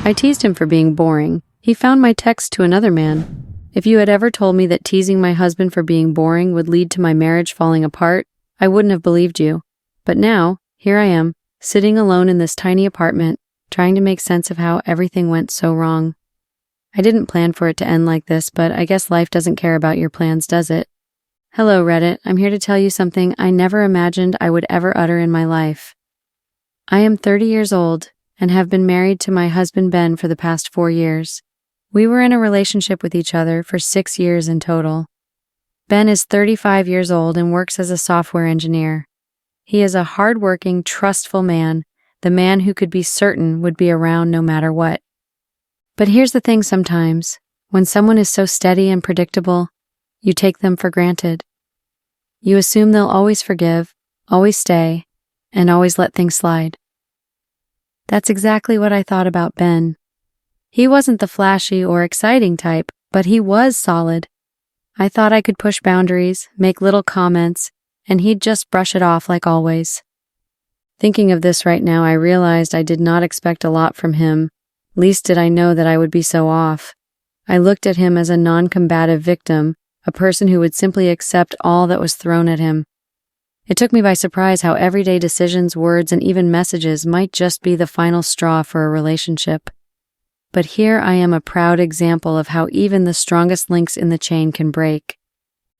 I teased him for being boring. He found my text to another man. If you had ever told me that teasing my husband for being boring would lead to my marriage falling apart, I wouldn't have believed you. But now, here I am, sitting alone in this tiny apartment, trying to make sense of how everything went so wrong. I didn't plan for it to end like this, but I guess life doesn't care about your plans, does it? Hello, Reddit. I'm here to tell you something I never imagined I would ever utter in my life. I am 30 years old and have been married to my husband Ben for the past 4 years. We were in a relationship with each other for 6 years in total. Ben is 35 years old and works as a software engineer. He is a hardworking, trustful man, the man who could be certain would be around no matter what. But here's the thing sometimes, when someone is so steady and predictable, you take them for granted. You assume they'll always forgive, always stay, and always let things slide. That's exactly what I thought about Ben. He wasn't the flashy or exciting type, but he was solid. I thought I could push boundaries, make little comments, and he'd just brush it off like always. Thinking of this right now, I realized I did not expect a lot from him. Least did I know that I would be so off. I looked at him as a non-combative victim, a person who would simply accept all that was thrown at him. It took me by surprise how everyday decisions, words, and even messages might just be the final straw for a relationship. But here I am, a proud example of how even the strongest links in the chain can break.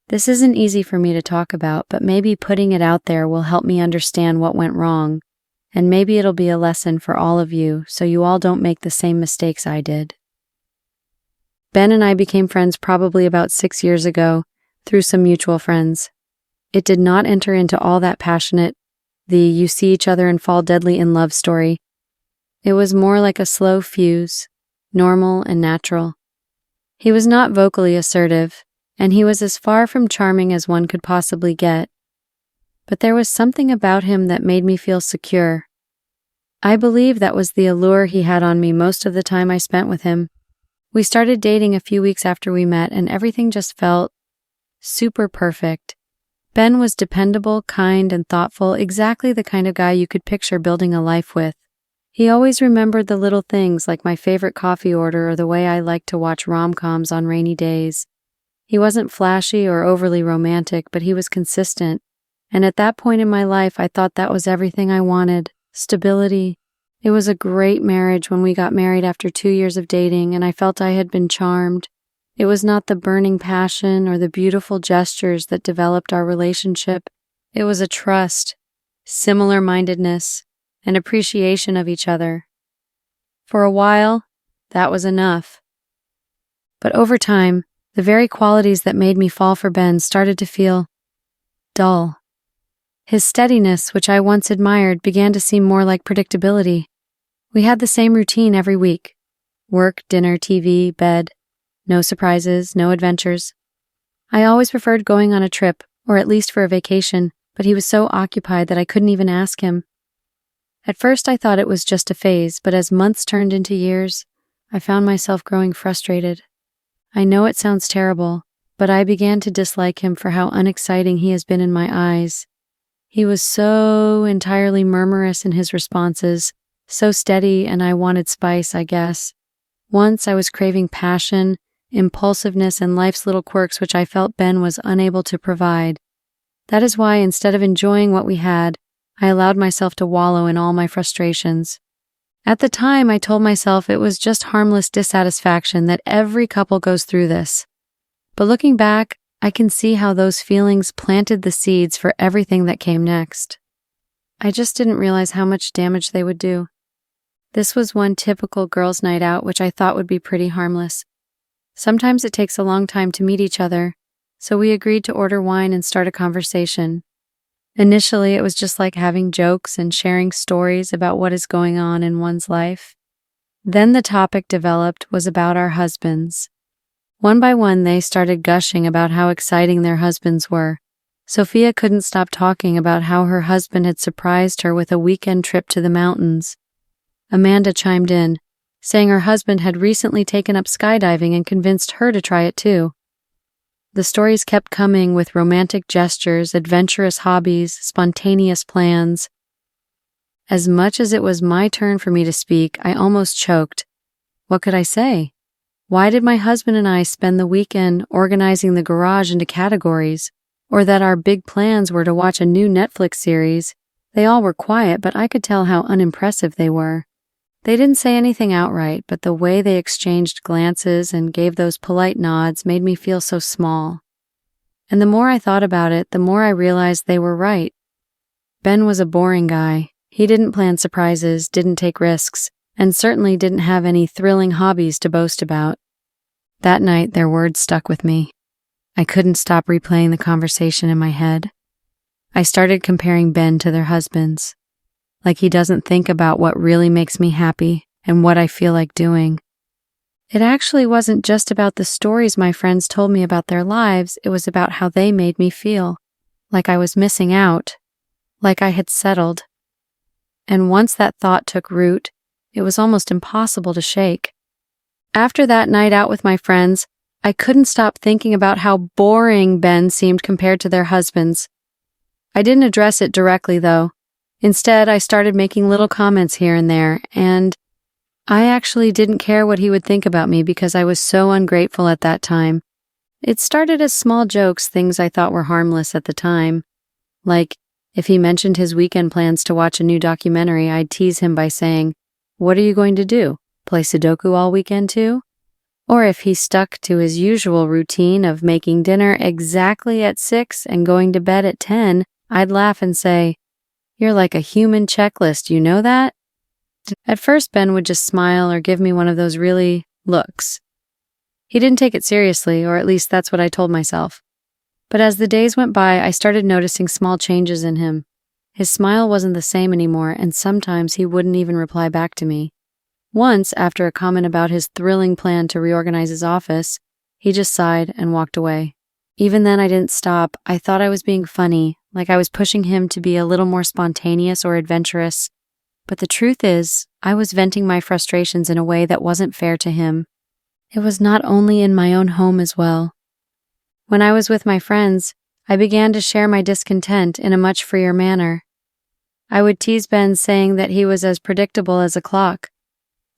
This isn't easy for me to talk about, but maybe putting it out there will help me understand what went wrong. And maybe it'll be a lesson for all of you, so you all don't make the same mistakes I did. Ben and I became friends probably about 6 years ago, through some mutual friends. It did not enter into all that passionate, you see each other and fall deadly in love story. It was more like a slow fuse, normal and natural. He was not vocally assertive, and he was as far from charming as one could possibly get. But there was something about him that made me feel secure. I believe that was the allure he had on me most of the time I spent with him. We started dating a few weeks after we met, and everything just felt super perfect. Ben was dependable, kind, and thoughtful, exactly the kind of guy you could picture building a life with. He always remembered the little things like my favorite coffee order or the way I liked to watch rom-coms on rainy days. He wasn't flashy or overly romantic, but he was consistent. And at that point in my life, I thought that was everything I wanted. Stability. It was a great marriage when we got married after 2 years of dating, and I felt I had been charmed. It was not the burning passion or the beautiful gestures that developed our relationship. It was a trust, similar-mindedness, and appreciation of each other. For a while, that was enough. But over time, the very qualities that made me fall for Ben started to feel dull. His steadiness, which I once admired, began to seem more like predictability. We had the same routine every week. Work, dinner, TV, bed. No surprises, no adventures. I always preferred going on a trip, or at least for a vacation, but he was so occupied that I couldn't even ask him. At first I thought it was just a phase, but as months turned into years, I found myself growing frustrated. I know it sounds terrible, but I began to dislike him for how unexciting he has been in my eyes. He was so entirely murmurous in his responses, so steady, and I wanted spice, I guess. Once I was craving passion, impulsiveness, and life's little quirks which I felt Ben was unable to provide. That is why, instead of enjoying what we had, I allowed myself to wallow in all my frustrations. At the time, I told myself it was just harmless dissatisfaction, that every couple goes through this. But looking back, I can see how those feelings planted the seeds for everything that came next. I just didn't realize how much damage they would do. This was one typical girls' night out, which I thought would be pretty harmless. Sometimes it takes a long time to meet each other, so we agreed to order wine and start a conversation. Initially, it was just like having jokes and sharing stories about what is going on in one's life. Then the topic developed was about our husbands. One by one, they started gushing about how exciting their husbands were. Sophia couldn't stop talking about how her husband had surprised her with a weekend trip to the mountains. Amanda chimed in, saying her husband had recently taken up skydiving and convinced her to try it too. The stories kept coming with romantic gestures, adventurous hobbies, spontaneous plans. As much as it was my turn for me to speak, I almost choked. What could I say? Why did my husband and I spend the weekend organizing the garage into categories, or that our big plans were to watch a new Netflix series? They all were quiet, but I could tell how unimpressive they were. They didn't say anything outright, but the way they exchanged glances and gave those polite nods made me feel so small. And the more I thought about it, the more I realized they were right. Ben was a boring guy. He didn't plan surprises, didn't take risks, and certainly didn't have any thrilling hobbies to boast about. That night, their words stuck with me. I couldn't stop replaying the conversation in my head. I started comparing Ben to their husbands. Like he doesn't think about what really makes me happy and what I feel like doing. It actually wasn't just about the stories my friends told me about their lives, it was about how they made me feel. Like I was missing out. Like I had settled. And once that thought took root, it was almost impossible to shake. After that night out with my friends, I couldn't stop thinking about how boring Ben seemed compared to their husbands. I didn't address it directly, though. Instead, I started making little comments here and there, and I actually didn't care what he would think about me because I was so ungrateful at that time. It started as small jokes, things I thought were harmless at the time. Like, if he mentioned his weekend plans to watch a new documentary, I'd tease him by saying, "What are you going to do? Play Sudoku all weekend too?" Or if he stuck to his usual routine of making dinner exactly at 6 and going to bed at 10, I'd laugh and say, "You're like a human checklist, you know that?" At first, Ben would just smile or give me one of those really looks. He didn't take it seriously, or at least that's what I told myself. But as the days went by, I started noticing small changes in him. His smile wasn't the same anymore, and sometimes he wouldn't even reply back to me. Once, after a comment about his thrilling plan to reorganize his office, he just sighed and walked away. Even then, I didn't stop. I thought I was being funny, like I was pushing him to be a little more spontaneous or adventurous. But the truth is, I was venting my frustrations in a way that wasn't fair to him. It was not only in my own home as well. When I was with my friends, I began to share my discontent in a much freer manner. I would tease Ben, saying that he was as predictable as a clock,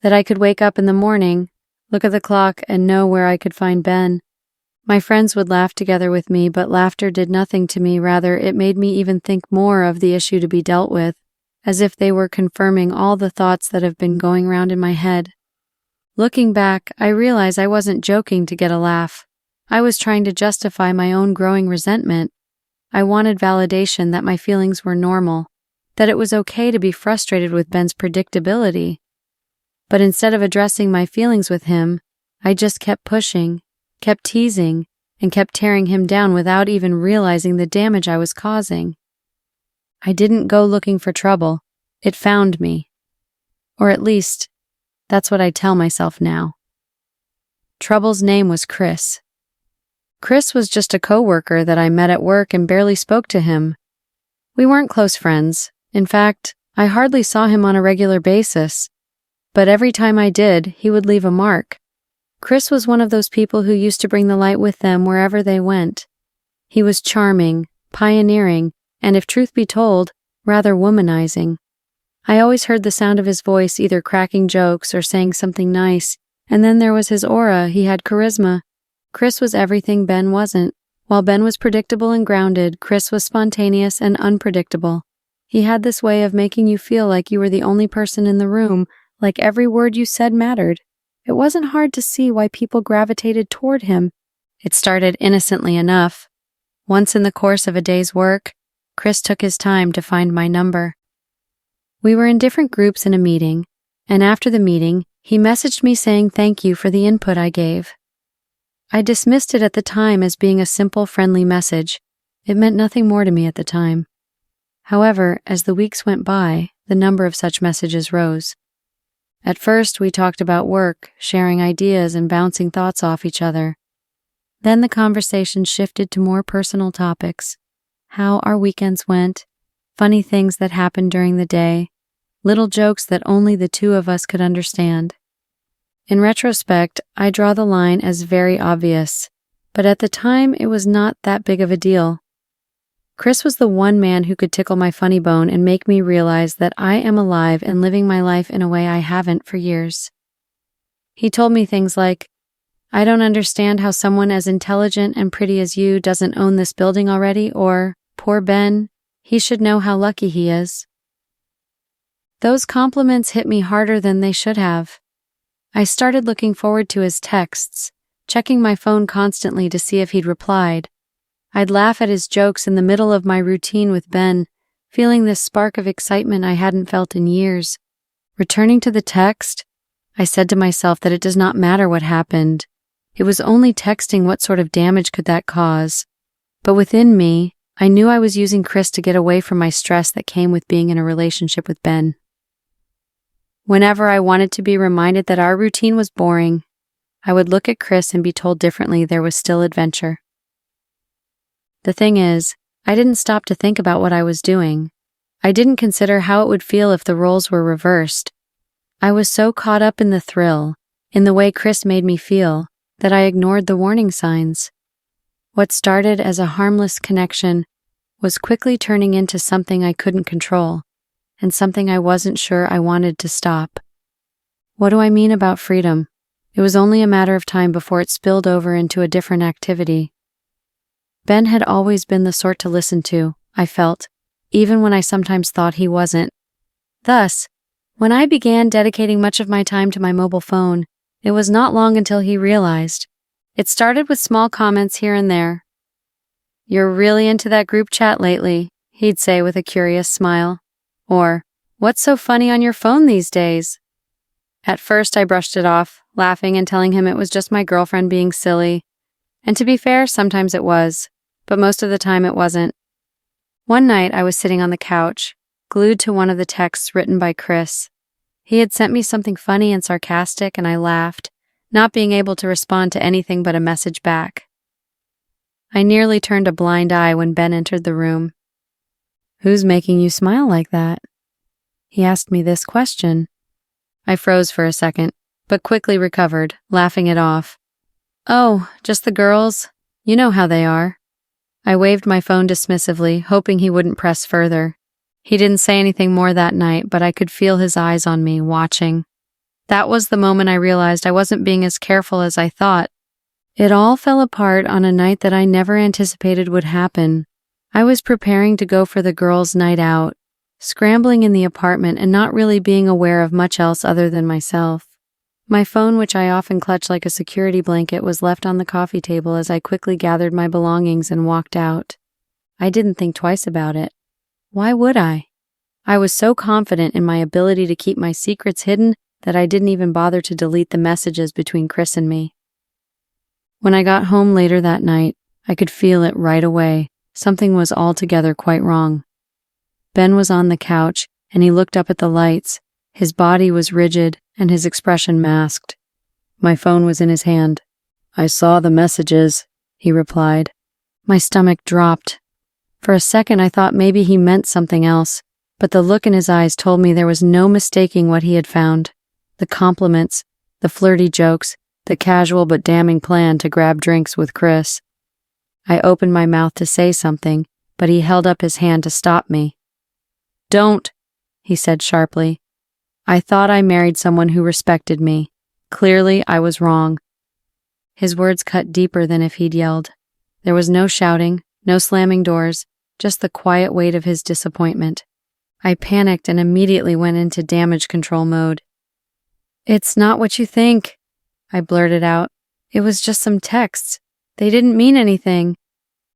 that I could wake up in the morning, look at the clock, and know where I could find Ben. My friends would laugh together with me, but laughter did nothing to me. Rather, it made me even think more of the issue to be dealt with, as if they were confirming all the thoughts that have been going round in my head. Looking back, I realize I wasn't joking to get a laugh. I was trying to justify my own growing resentment. I wanted validation that my feelings were normal, that it was okay to be frustrated with Ben's predictability. But instead of addressing my feelings with him, I just kept pushing, kept teasing, and kept tearing him down without even realizing the damage I was causing. I didn't go looking for trouble. It found me. Or at least, that's what I tell myself now. Trouble's name was Chris. Chris was just a coworker that I met at work and barely spoke to him. We weren't close friends. In fact, I hardly saw him on a regular basis. But every time I did, he would leave a mark. Chris was one of those people who used to bring the light with them wherever they went. He was charming, pioneering, and if truth be told, rather womanizing. I always heard the sound of his voice either cracking jokes or saying something nice, and then there was his aura. He had charisma. Chris was everything Ben wasn't. While Ben was predictable and grounded, Chris was spontaneous and unpredictable. He had this way of making you feel like you were the only person in the room, like every word you said mattered. It wasn't hard to see why people gravitated toward him. It started innocently enough. Once in the course of a day's work, Chris took his time to find my number. We were in different groups in a meeting, and after the meeting, he messaged me saying thank you for the input I gave. I dismissed it at the time as being a simple, friendly message. It meant nothing more to me at the time. However, as the weeks went by, the number of such messages rose. At first, we talked about work, sharing ideas and bouncing thoughts off each other. Then the conversation shifted to more personal topics, how our weekends went, funny things that happened during the day, little jokes that only the two of us could understand. In retrospect, I draw the line as very obvious, but at the time it was not that big of a deal. Chris was the one man who could tickle my funny bone and make me realize that I am alive and living my life in a way I haven't for years. He told me things like, "I don't understand how someone as intelligent and pretty as you doesn't own this building already," or, "Poor Ben, he should know how lucky he is." Those compliments hit me harder than they should have. I started looking forward to his texts, checking my phone constantly to see if he'd replied. I'd laugh at his jokes in the middle of my routine with Ben, feeling this spark of excitement I hadn't felt in years. Returning to the text, I said to myself that it does not matter what happened. It was only texting. What sort of damage could that cause? But within me, I knew I was using Chris to get away from my stress that came with being in a relationship with Ben. Whenever I wanted to be reminded that our routine was boring, I would look at Chris and be told differently there was still adventure. The thing is, I didn't stop to think about what I was doing. I didn't consider how it would feel if the roles were reversed. I was so caught up in the thrill, in the way Chris made me feel, that I ignored the warning signs. What started as a harmless connection was quickly turning into something I couldn't control, and something I wasn't sure I wanted to stop. What do I mean about freedom? It was only a matter of time before it spilled over into a different activity. Ben had always been the sort to listen to, I felt, even when I sometimes thought he wasn't. Thus, when I began dedicating much of my time to my mobile phone, it was not long until he realized. It started with small comments here and there. "You're really into that group chat lately," he'd say with a curious smile. Or, "What's so funny on your phone these days?" At first I brushed it off, laughing and telling him it was just my girlfriend being silly. And to be fair, sometimes it was, but most of the time it wasn't. One night I was sitting on the couch, glued to one of the texts written by Chris. He had sent me something funny and sarcastic, and I laughed, not being able to respond to anything but a message back. I nearly turned a blind eye when Ben entered the room. "Who's making you smile like that?" He asked me this question. I froze for a second, but quickly recovered, laughing it off. "Oh, just the girls. You know how they are." I waved my phone dismissively, hoping he wouldn't press further. He didn't say anything more that night, but I could feel his eyes on me, watching. That was the moment I realized I wasn't being as careful as I thought. It all fell apart on a night that I never anticipated would happen. I was preparing to go for the girls' night out, scrambling in the apartment and not really being aware of much else other than myself. My phone, which I often clutch like a security blanket, was left on the coffee table as I quickly gathered my belongings and walked out. I didn't think twice about it. Why would I? I was so confident in my ability to keep my secrets hidden that I didn't even bother to delete the messages between Chris and me. When I got home later that night, I could feel it right away. Something was altogether quite wrong. Ben was on the couch, and he looked up at the lights. His body was rigid, and his expression masked. My phone was in his hand. "I saw the messages," he replied. My stomach dropped. For a second I thought maybe he meant something else, but the look in his eyes told me there was no mistaking what he had found. The compliments, the flirty jokes, the casual but damning plan to grab drinks with Chris. I opened my mouth to say something, but he held up his hand to stop me. "Don't," he said sharply. I thought I married someone who respected me. Clearly, I was wrong. His words cut deeper than if he'd yelled. There was no shouting, no slamming doors, just the quiet weight of his disappointment. I panicked and immediately went into damage control mode. "It's not what you think," I blurted out. "It was just some texts. They didn't mean anything."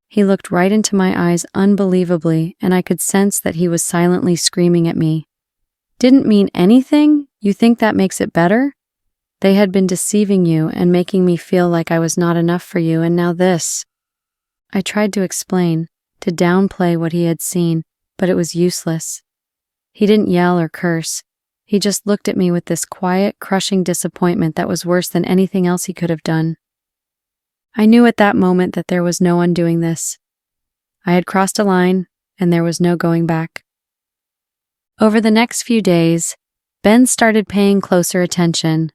He looked right into my eyes unbelievably, and I could sense that he was silently screaming at me. "Didn't mean anything? You think that makes it better? They had been deceiving you and making me feel like I was not enough for you, and now this." I tried to explain, to downplay what he had seen, but it was useless. He didn't yell or curse. He just looked at me with this quiet, crushing disappointment that was worse than anything else he could have done. I knew at that moment that there was no undoing this. I had crossed a line, and there was no going back. Over the next few days, Ben started paying closer attention.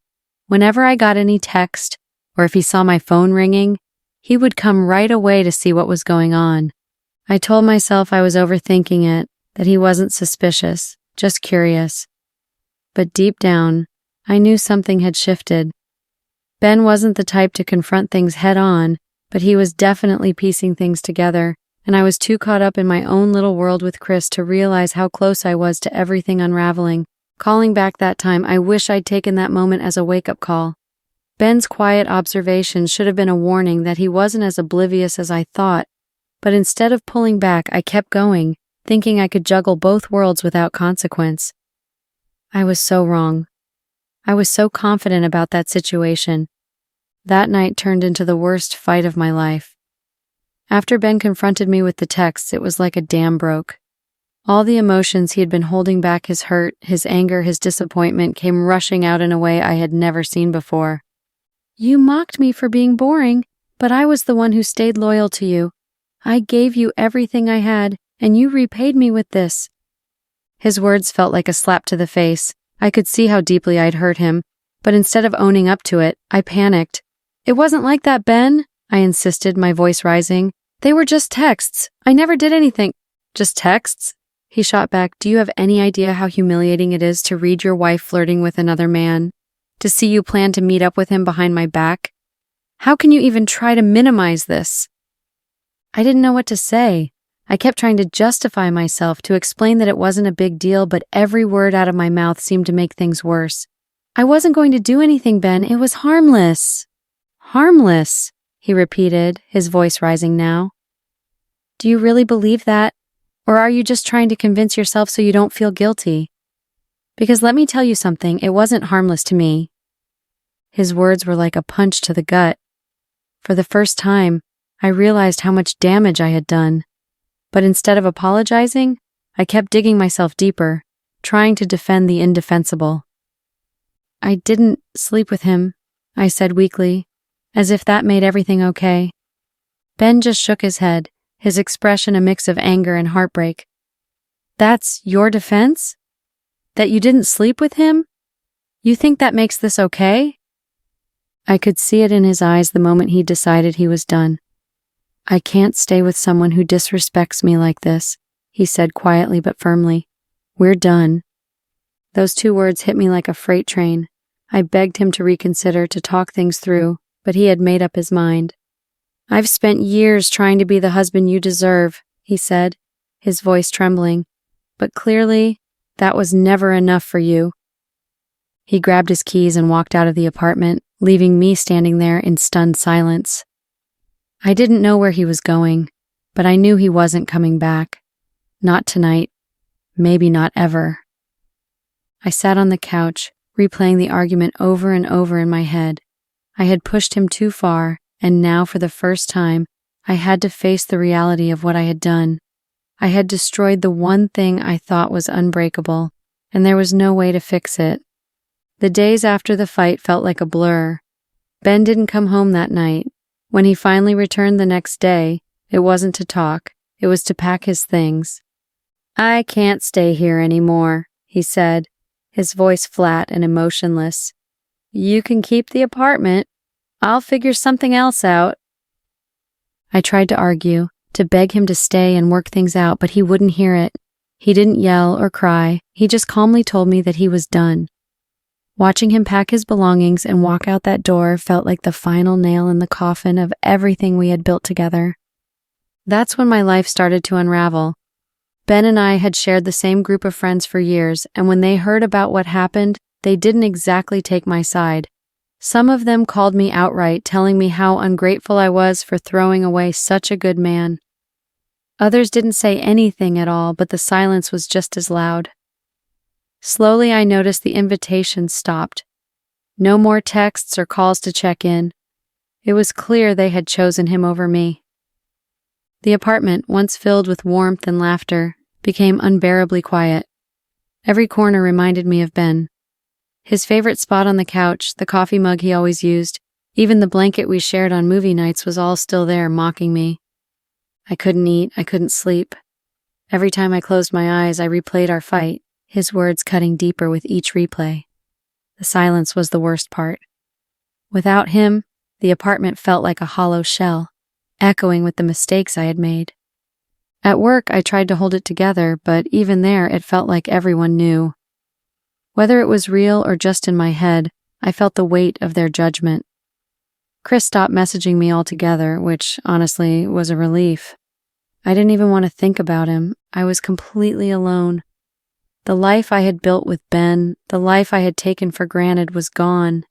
Whenever I got any text, or if he saw my phone ringing, he would come right away to see what was going on. I told myself I was overthinking it, that he wasn't suspicious, just curious. But deep down, I knew something had shifted. Ben wasn't the type to confront things head on, but he was definitely piecing things together, and I was too caught up in my own little world with Chris to realize how close I was to everything unraveling. Calling back that time, I wish I'd taken that moment as a wake-up call. Ben's quiet observations should have been a warning that he wasn't as oblivious as I thought, but instead of pulling back, I kept going, thinking I could juggle both worlds without consequence. I was so wrong. I was so confident about that situation. That night turned into the worst fight of my life. After Ben confronted me with the texts, it was like a dam broke. All the emotions he had been holding back, his hurt, his anger, his disappointment, came rushing out in a way I had never seen before. You mocked me for being boring, but I was the one who stayed loyal to you. I gave you everything I had, and you repaid me with this. His words felt like a slap to the face. I could see how deeply I'd hurt him, but instead of owning up to it, I panicked. It wasn't like that, Ben, I insisted, my voice rising. They were just texts. I never did anything. Just texts? He shot back. Do you have any idea how humiliating it is to read your wife flirting with another man? To see you plan to meet up with him behind my back? How can you even try to minimize this? I didn't know what to say. I kept trying to justify myself, to explain that it wasn't a big deal, but every word out of my mouth seemed to make things worse. I wasn't going to do anything, Ben. It was harmless. Harmless, he repeated, his voice rising now. Do you really believe that? Or are you just trying to convince yourself so you don't feel guilty? Because let me tell you something, it wasn't harmless to me. His words were like a punch to the gut. For the first time, I realized how much damage I had done. But instead of apologizing, I kept digging myself deeper, trying to defend the indefensible. I didn't sleep with him, I said weakly, as if that made everything okay. Ben just shook his head, his expression a mix of anger and heartbreak. That's your defense? That you didn't sleep with him? You think that makes this okay? I could see it in his eyes the moment he decided he was done. I can't stay with someone who disrespects me like this, he said quietly but firmly. We're done. Those 2 words hit me like a freight train. I begged him to reconsider, to talk things through, but he had made up his mind. I've spent years trying to be the husband you deserve, he said, his voice trembling. But clearly, that was never enough for you. He grabbed his keys and walked out of the apartment, leaving me standing there in stunned silence. I didn't know where he was going, but I knew he wasn't coming back. Not tonight. Maybe not ever. I sat on the couch, replaying the argument over and over in my head. I had pushed him too far, and now for the first time, I had to face the reality of what I had done. I had destroyed the one thing I thought was unbreakable, and there was no way to fix it. The days after the fight felt like a blur. Ben didn't come home that night. When he finally returned the next day, it wasn't to talk, it was to pack his things. I can't stay here anymore, he said, his voice flat and emotionless. You can keep the apartment. I'll figure something else out. I tried to argue, to beg him to stay and work things out, but he wouldn't hear it. He didn't yell or cry, he just calmly told me that he was done. Watching him pack his belongings and walk out that door felt like the final nail in the coffin of everything we had built together. That's when my life started to unravel. Ben and I had shared the same group of friends for years, and when they heard about what happened, they didn't exactly take my side. Some of them called me outright, telling me how ungrateful I was for throwing away such a good man. Others didn't say anything at all, but the silence was just as loud. Slowly, I noticed the invitations stopped. No more texts or calls to check in. It was clear they had chosen him over me. The apartment, once filled with warmth and laughter, became unbearably quiet. Every corner reminded me of Ben. His favorite spot on the couch, the coffee mug he always used, even the blanket we shared on movie nights was all still there, mocking me. I couldn't eat, I couldn't sleep. Every time I closed my eyes, I replayed our fight, his words cutting deeper with each replay. The silence was the worst part. Without him, the apartment felt like a hollow shell, echoing with the mistakes I had made. At work, I tried to hold it together, but even there, it felt like everyone knew. Whether it was real or just in my head, I felt the weight of their judgment. Chris stopped messaging me altogether, which honestly was a relief. I didn't even want to think about him. I was completely alone. The life I had built with Ben, the life I had taken for granted, was gone,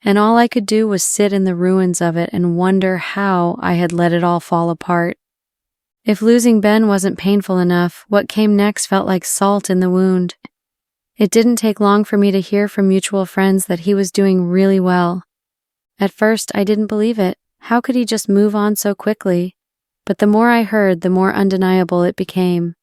and all I could do was sit in the ruins of it and wonder how I had let it all fall apart. If losing Ben wasn't painful enough, what came next felt like salt in the wound. It didn't take long for me to hear from mutual friends that he was doing really well. At first, I didn't believe it. How could he just move on so quickly? But the more I heard, the more undeniable it became.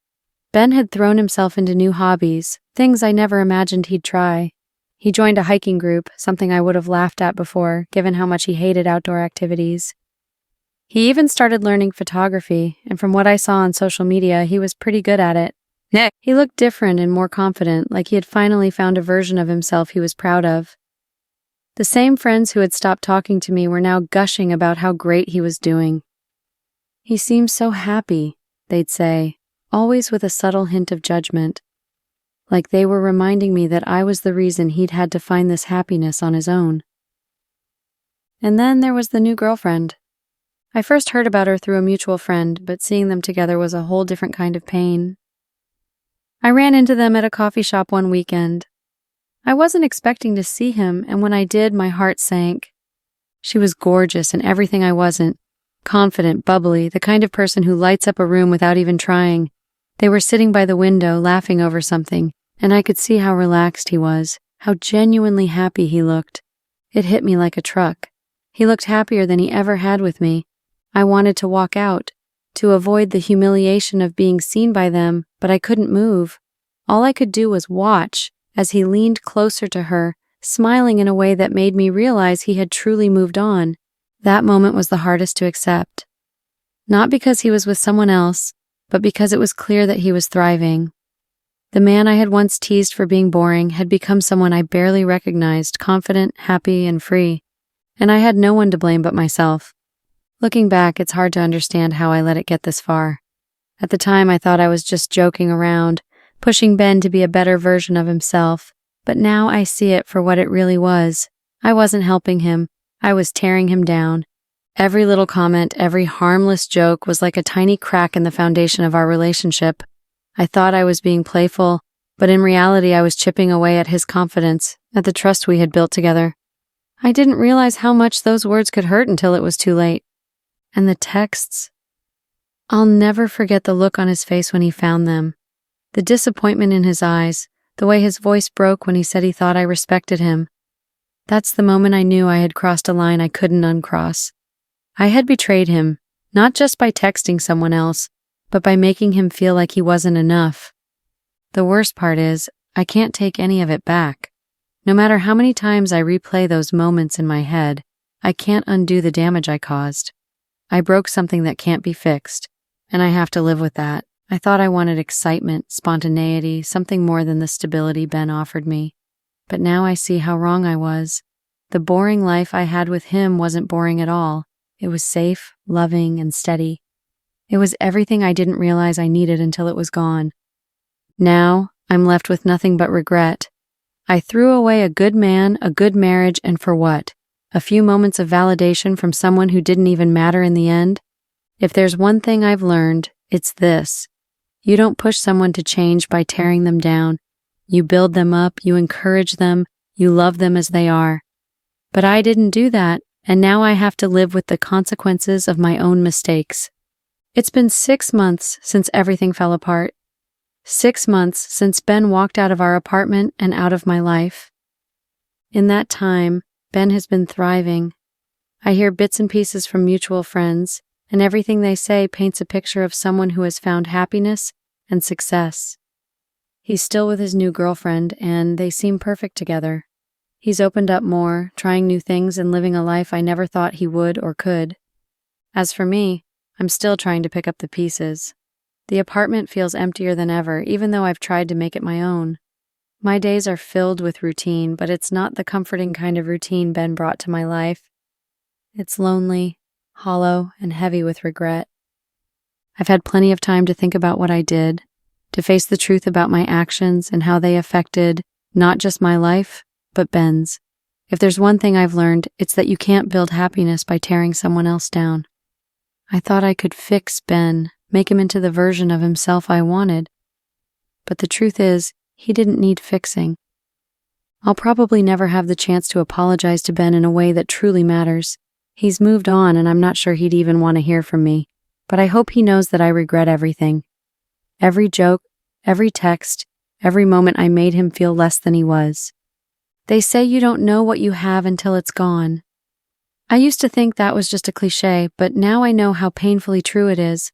Ben had thrown himself into new hobbies, things I never imagined he'd try. He joined a hiking group, something I would have laughed at before, given how much he hated outdoor activities. He even started learning photography, and from what I saw on social media, he was pretty good at it. He looked different and more confident, like he had finally found a version of himself he was proud of. The same friends who had stopped talking to me were now gushing about how great he was doing. "He seems so happy," they'd say, always with a subtle hint of judgment, like they were reminding me that I was the reason he'd had to find this happiness on his own. And then there was the new girlfriend. I first heard about her through a mutual friend, but seeing them together was a whole different kind of pain. I ran into them at a coffee shop one weekend. I wasn't expecting to see him, and when I did, my heart sank. She was gorgeous and everything I wasn't. Confident, bubbly, the kind of person who lights up a room without even trying. They were sitting by the window, laughing over something, and I could see how relaxed he was, how genuinely happy he looked. It hit me like a truck. He looked happier than he ever had with me. I wanted to walk out, to avoid the humiliation of being seen by them, but I couldn't move. All I could do was watch as he leaned closer to her, smiling in a way that made me realize he had truly moved on. That moment was the hardest to accept. Not because he was with someone else, but because it was clear that he was thriving. The man I had once teased for being boring had become someone I barely recognized, confident, happy, and free. And I had no one to blame but myself. Looking back, it's hard to understand how I let it get this far. At the time, I thought I was just joking around, pushing Ben to be a better version of himself, but now I see it for what it really was. I wasn't helping him. I was tearing him down. Every little comment, every harmless joke was like a tiny crack in the foundation of our relationship. I thought I was being playful, but in reality I was chipping away at his confidence, at the trust we had built together. I didn't realize how much those words could hurt until it was too late. And the texts. I'll never forget the look on his face when he found them. The disappointment in his eyes, the way his voice broke when he said he thought I respected him. That's the moment I knew I had crossed a line I couldn't uncross. I had betrayed him, not just by texting someone else, but by making him feel like he wasn't enough. The worst part is, I can't take any of it back. No matter how many times I replay those moments in my head, I can't undo the damage I caused. I broke something that can't be fixed, and I have to live with that. I thought I wanted excitement, spontaneity, something more than the stability Ben offered me. But now I see how wrong I was. The boring life I had with him wasn't boring at all. It was safe, loving, and steady. It was everything I didn't realize I needed until it was gone. Now, I'm left with nothing but regret. I threw away a good man, a good marriage, and for what? A few moments of validation from someone who didn't even matter in the end? If there's one thing I've learned, it's this. You don't push someone to change by tearing them down. You build them up, you encourage them, you love them as they are. But I didn't do that, and now I have to live with the consequences of my own mistakes. It's been 6 months since everything fell apart. 6 months since Ben walked out of our apartment and out of my life. In that time, Ben has been thriving. I hear bits and pieces from mutual friends, and everything they say paints a picture of someone who has found happiness and success. He's still with his new girlfriend, and they seem perfect together. He's opened up more, trying new things and living a life I never thought he would or could. As for me, I'm still trying to pick up the pieces. The apartment feels emptier than ever, even though I've tried to make it my own. My days are filled with routine, but it's not the comforting kind of routine Ben brought to my life. It's lonely, hollow, and heavy with regret. I've had plenty of time to think about what I did, to face the truth about my actions and how they affected not just my life, but Ben's. If there's one thing I've learned, it's that you can't build happiness by tearing someone else down. I thought I could fix Ben, make him into the version of himself I wanted. But the truth is, he didn't need fixing. I'll probably never have the chance to apologize to Ben in a way that truly matters. He's moved on, and I'm not sure he'd even want to hear from me. But I hope he knows that I regret everything. Every joke, every text, every moment I made him feel less than he was. They say you don't know what you have until it's gone. I used to think that was just a cliche, but now I know how painfully true it is.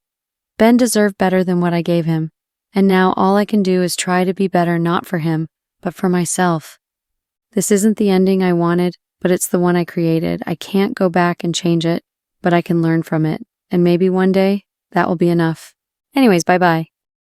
Ben deserved better than what I gave him, and now all I can do is try to be better not for him, but for myself. This isn't the ending I wanted, but it's the one I created. I can't go back and change it, but I can learn from it, and maybe one day that will be enough. Anyways, bye-bye.